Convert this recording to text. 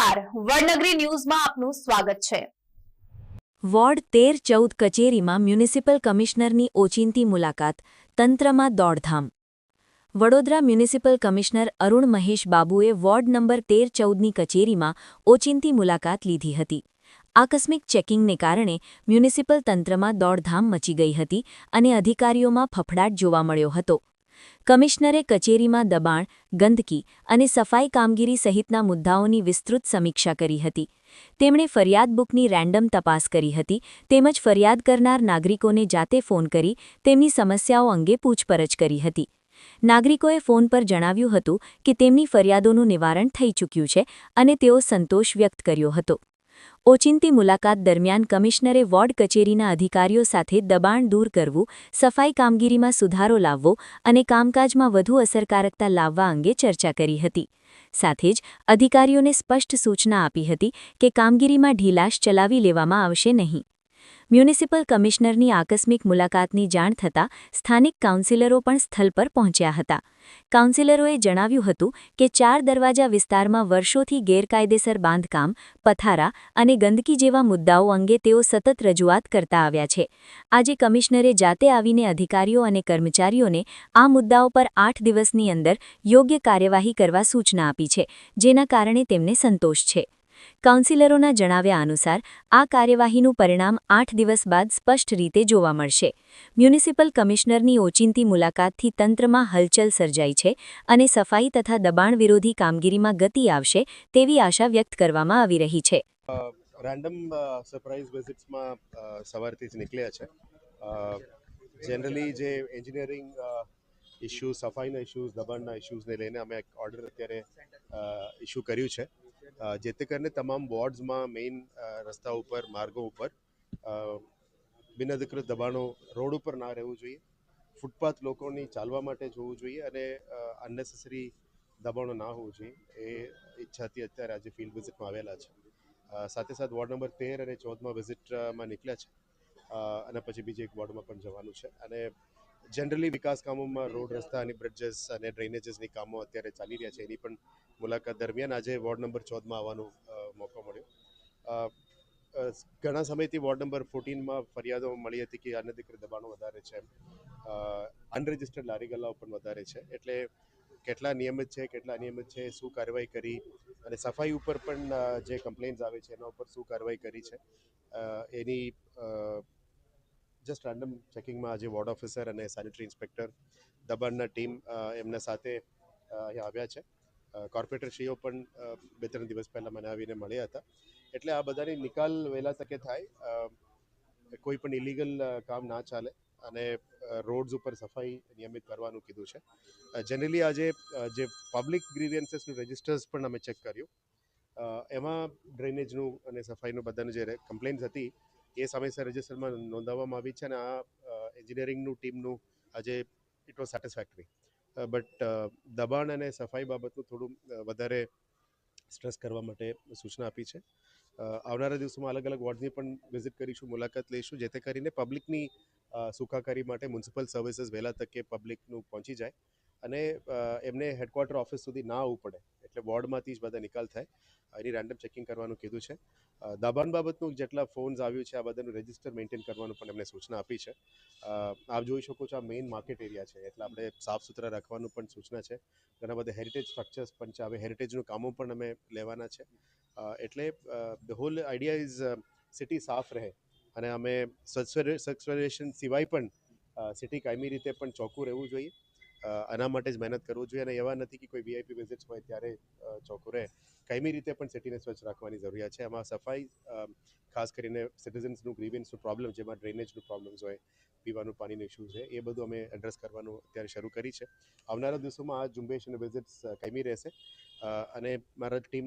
નમસ્કાર, વડનગરી ન્યૂઝમાં આપનું સ્વાગત છે। વોર્ડ 13-14 કચેરીમાં મ્યુનિસિપલ કમિશનરની ઓચિંતી મુલાકાત, તંત્રમાં દોડધામ। વડોદરા મ્યુનિસિપલ કમિશનર અરુણ મહેશ બાબુએ વોર્ડ નંબર 13-14ની કચેરીમાં ઓચિંતી મુલાકાત લીધી હતી। આકસ્મિક ચેકિંગને કારણે મ્યુનિસિપલ તંત્રમાં દોડધામ મચી ગઈ હતી અને અધિકારીઓમાં ફફડાટ જોવા મળ્યો હતો। કમિશનરે કચેરીમાં દબાણ, ગંદકી અને સફાઈ કામગીરી સહિતના મુદ્દાઓની વિસ્તૃત સમીક્ષા કરી હતી। તેમણે ફરિયાદ બુકની રેન્ડમ તપાસ કરી હતી તેમજ ફરિયાદ કરનાર નાગરિકોને જાતે ફોન કરી તેમની સમસ્યાઓ અંગે પૂછપરછ કરી હતી। નાગરિકોએ ફોન પર જણાવ્યું હતું કે તેમની ફરિયાદોનું નિવારણ થઈ ચૂક્યું છે અને તેઓ સંતોષ વ્યક્ત કર્યો હતો। ઓચિંતી મુલાકાત દરમિયાન કમિશનરે વોર્ડ કચેરીના અધિકારીઓ સાથે દબાણ દૂર કરવું, સફાઈ કામગીરીમાં સુધારો લાવવો અને કામકાજમાં વધુ અસરકારકતા લાવવા અંગે ચર્ચા કરી હતી। સાથે જ અધિકારીઓને સ્પષ્ટ સૂચના આપી હતી કે કામગીરીમાં ઢીલાશ ચલાવી લેવામાં આવશે નહીં। મ્યુનિસિપલ કમિશનરની આકસ્મિક મુલાકાતની જાણ થતાં સ્થાનિક કાઉન્સિલરો પણ સ્થળ પર પહોંચ્યા હતા। કાઉન્સિલરોએ જણાવ્યું હતું કે 4 દરવાજા વિસ્તારમાં વર્ષોથી ગેરકાયદેસર બાંધકામ, પથારા અને ગંદકી જેવા મુદ્દાઓ અંગે તેઓ સતત રજૂઆત કરતા આવ્યા છે। આજે કમિશનરે જાતે આવીને અધિકારીઓ અને કર્મચારીઓને આ મુદ્દાઓ પર 8 દિવસની અંદર યોગ્ય કાર્યવાહી કરવા સૂચના આપી છે, જેના કારણે તેમને સંતોષ છે। કાઉન્સિલરોના જણાવ્યા અનુસાર આ કાર્યવાહીનું પરિણામ 8 દિવસ બાદ સ્પષ્ટ રીતે જોવા મળશે। મ્યુનિસિપલ કમિશનરની ઓચિંતી મુલાકાતથી તંત્રમાં હલચલ સર્જાઈ છે અને સફાઈ તથા દબાણ વિરોધી કામગીરીમાં ગતિ આવશે તેવી આશા વ્યક્ત કરવામાં આવી રહી છે। રેન્ડમ સરપ્રાઇઝ વિઝિટ્સમાં સવારથી જ નીકળ્યા છે। જનરલી જે એન્જિનિયરિંગ ઇશ્યુઝ, સફાઈના ઇશ્યુઝ, દબાણના ઇશ્યુઝને લઈને અમે એક ઓર્ડર અત્યારે ઇશ્યુ કર્યું છે, જેથી કરીને તમામ વોર્ડ્સમાં મેઇન રસ્તા ઉપર, માર્ગો ઉપર બિનઅધિકૃત દબાણો રોડ ઉપર ના રહેવું જોઈએ, ફૂટપાથ લોકોની ચાલવા માટે જોવું જોઈએ અને અનનેસેસરી દબાણો ના હોવું જોઈએ, એ ઈચ્છાથી અત્યારે આજે ફિલ્ડ વિઝિટમાં આવેલા છે। સાથે સાથે વોર્ડ નંબર 13 અને 14માં વિઝિટમાં નીકળ્યા છે અને પછી બીજી એક વોર્ડમાં પણ જવાનું છે। અને જનરલી વિકાસ કામોમાં રોડ, રસ્તા અને બ્રિજેસ અને ડ્રેનેજીસની કામો અત્યારે ચાલી રહ્યા છે, એની પણ મુલાકાત દરમિયાન આજે વોર્ડ નંબર 14માં આવવાનો મોકો મળ્યો। ઘણા સમયથી વોર્ડ નંબર 14માં ફરિયાદો મળી હતી કે અનધિકૃત દબાણો વધારે છે, અનરજિસ્ટર્ડ લારી ગલ્લાઓ પણ વધારે છે, એટલે કેટલા નિયમિત છે, કેટલા અનિયમિત છે, શું કાર્યવાહી કરી અને સફાઈ ઉપર પણ જે કમ્પ્લેન્ટ્સ આવે છે એના ઉપર શું કાર્યવાહી કરી છે, એની જસ્ટ રેન્ડમ ચેકિંગમાં આજે વોર્ડ ઓફિસર અને સેનિટરી ઇન્સ્પેક્ટર, દબાણના ટીમ એમના સાથે અહીંયા આવ્યા છે। કોર્પોરેટરશ્રીઓ પણ 2-3 દિવસ પહેલાં મને આવીને મળ્યા હતા, એટલે આ બધાની નિકાલ વહેલા તકે થાય, કોઈ પણ ઇલીગલ કામ ના ચાલે અને રોડ્સ ઉપર સફાઈ નિયમિત કરવાનું કીધું છે। જનરલી આજે જે પબ્લિક ગ્રીવિયન્સીસનું રજિસ્ટર્સ પણ અમે ચેક કર્યું, એમાં ડ્રેનેજનું અને સફાઈનું બધાનું જે કમ્પ્લેન્ટ્સ હતી એ સમયસર રજિસ્ટરમાં નોંધાવવામાં આવી છે અને આ એન્જિનિયરિંગનું ટીમનું આજે ઇટ વોઝ સેટિસ્ફેક્ટરી। બટ દબાણ અને સફાઈ બાબતનું થોડું વધારે સ્ટ્રેસ કરવા માટે સૂચના આપી છે। આવનારા દિવસોમાં અલગ અલગ વોર્ડની પણ વિઝિટ કરીશું, મુલાકાત લઈશું, જેથી કરીને પબ્લિકની સુખાકારી માટે મ્યુનિસિપલ સર્વિસીસ વહેલા તકે પબ્લિકનું પહોંચી જાય અને એમને હેડક્વાર્ટર ઓફિસ સુધી ના આવવું પડે, એટલે વોર્ડમાંથી જ બધા નિકાલ થાય, એની રેન્ડમ ચેકિંગ કરવાનું કીધું છે। દબાણ બાબતનું જેટલા ફોન્સ આવ્યું છે આ બધાનું રજિસ્ટર મેન્ટેન કરવાનું પણ એમને સૂચના આપી છે। આપ જોઈ શકો છો આ મેઇન માર્કેટ એરિયા છે, એટલે આપણે સાફ સુથરા રાખવાનું પણ સૂચના છે। ઘણા બધા હેરિટેજ સ્ટ્રક્ચર્સ પણ છે, હવે હેરિટેજનું કામો પણ અમે લેવાના છે, એટલે the whole idea is city સાફ રહે અને અમે સર્વેક્ષણ સિવાય પણ સિટી કાયમી રીતે પણ ચોખ્ખું રહેવું જોઈએ, આના માટે જ મહેનત કરવું જોઈએ અને એવા નથી કે કોઈ વીઆઈપી વિઝિટ્સ હોય ત્યારે ચોખ્ખું રહે, કાયમી રીતે પણ સિટીને સ્વચ્છ રાખવાની જરૂરિયાત છે। એમાં સફાઈ, ખાસ કરીને સિટીઝન્સનું ગ્રીવિયન્સનું પ્રોબ્લેમ, જેમાં ડ્રેનેજનું પ્રોબ્લેમ્સ હોય, પીવાનું પાણીનો ઇશ્યુ છે, એ બધું અમે એડ્રેસ કરવાનું અત્યારે શરૂ કરી છે। આવનારા દિવસોમાં આ ઝુંબેશ અને વિઝિટ્સ કાયમી રહેશે અને મારા ટીમ